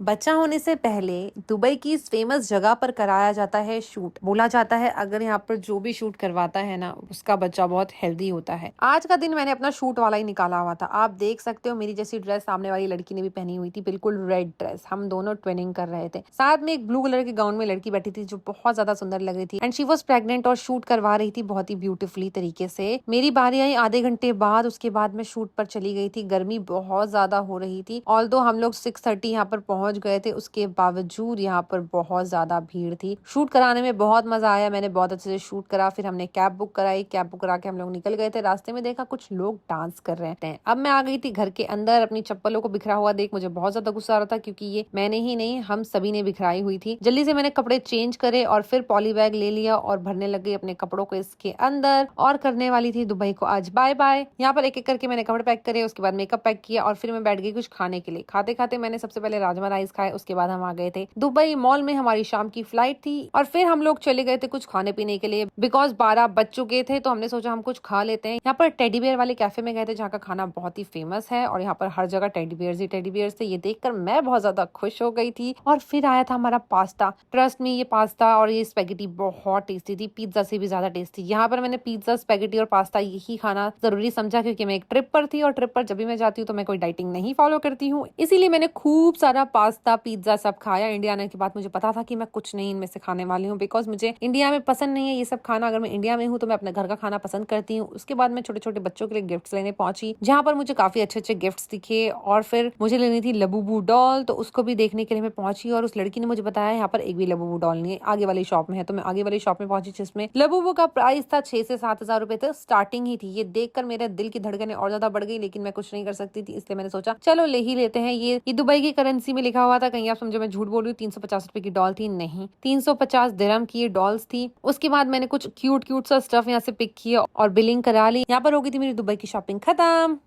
बच्चा होने से पहले दुबई की इस फेमस जगह पर कराया जाता है शूट। बोला जाता है अगर यहाँ पर जो भी शूट करवाता है ना उसका बच्चा बहुत हेल्दी होता है। आज का दिन मैंने अपना शूट वाला ही निकाला हुआ था। आप देख सकते हो मेरी जैसी ड्रेस सामने वाली लड़की ने भी पहनी हुई थी, बिल्कुल रेड ड्रेस। हम दोनों ट्विनिंग कर रहे थे। साथ में एक ब्लू कलर के गाउन में लड़की बैठी थी जो बहुत ज्यादा सुंदर लग रही थी एंड शी वॉज प्रेग्नेंट और शूट करवा रही थी बहुत ही ब्यूटीफुली तरीके से। मेरी बारी आई आधे घंटे बाद, उसके बाद मैं शूट पर चली गई थी। गर्मी बहुत ज्यादा हो रही थी। ऑल्दो हम लोग 6:30 यहाँ पर पहुंच गए थे, उसके बावजूद यहाँ पर बहुत ज्यादा भीड़ थी। शूट कराने में बहुत मजा आया, मैंने बहुत अच्छे से शूट करा। फिर हमने कैब बुक कराई, कैब बुक करा के हम लोग निकल गए थे। रास्ते में देखा कुछ लोग डांस कर रहे थे। अब मैं आ गई थी घर के अंदर, अपनी चप्पलों को बिखरा हुआ देख मुझे बहुत ज्यादा गुस्सा आ रहा था क्योंकि ये मैंने ही नहीं हम सभी ने बिखराई हुई थी। जल्दी से मैंने कपड़े चेंज करे और फिर पॉली बैग ले लिया और भरने लग गई अपने कपड़ों को इसके अंदर और करने वाली थी दुबई को आज बाय बाय। यहाँ पर एक एक करके मैंने कपड़े पैक करे, उसके बाद मेकअप पैक किया और फिर मैं बैठ गई कुछ खाने के लिए। खाते खाते मैंने सबसे पहले राजमा राइस खाए, उसके बाद हम आ गए थे दुबई मॉल में। हमारी शाम की फ्लाइट थी और फिर हम लोग चले गए थे कुछ खाने पीने के लिए बिकॉज 12 बज चुके थे तो हमने सोचा हम कुछ खा लेते हैं। यहाँ पर टेडी बियर वाले कैफे में गए थे जहाँ का खाना बहुत ही फेमस है और यहाँ पर हर जगह टेडी बियर्स थे। ये देखकर मैं बहुत ज्यादा खुश हो गई थी। और फिर आया था हमारा पास्ता। ट्रस्ट में ये पास्ता और ये स्पेगेटी बहुत टेस्टी थी, पिज्जा से भी ज्यादा टेस्टी। यहाँ पर मैंने पिज्जा, स्पेगेटी और पास्ता यही खाना जरूरी समझा क्योंकि मैं एक ट्रिप पर थी और ट्रिप पर जब भी मैं जाती हूँ तो मैं कोई डाइटिंग नहीं फॉलो करती हूँ, इसीलिए मैंने खूब सारा पास्ता पिज्जा सब खाया। इंडिया आने के बाद मुझे पता था कि मैं कुछ नहीं इनमें से खाने वाली हूँ बिकॉज मुझे इंडिया में पसंद नहीं है ये सब खाना। अगर मैं इंडिया में हूँ तो मैं अपने घर का खाना पसंद करती हूँ। उसके बाद मैं छोटे छोटे बच्चों के लिए गिफ्ट्स लेने पहुंची जहाँ पर मुझे काफी अच्छे अच्छे गिफ्ट्स दिखे और फिर मुझे लेनी थी लबूबू डॉल, तो उसको भी देखने के लिए मैं पहुंची और उस लड़की ने मुझे बताया यहाँ पर एक भी लबूबू डॉल नहीं है, आगे वाली शॉप में है। तो मैं आगे वाली शॉप में पहुंची जिसमें लबूबू का प्राइस था 6 से 7 हजार रुपए थे, स्टार्टिंग ही थी। ये देखकर मेरे दिल की धड़कनें और ज्यादा बढ़ गई लेकिन मैं कुछ नहीं कर सकती थी, इसलिए मैंने सोचा चलो ले ही लेते हैं। ये दुबई की करेंसी में लिखा हुआ था, कहीं आप समझो मैं झूठ बोल रही हूँ। 350 रुपए की डॉल थी, नहीं 350 दिरहम की ये डॉल्स थी। उसके बाद मैंने कुछ क्यूट क्यूट सा स्टफ यहाँ से पिक किया और बिलिंग करा ली। यहाँ पर हो गई थी मेरी दुबई की शॉपिंग खत्म।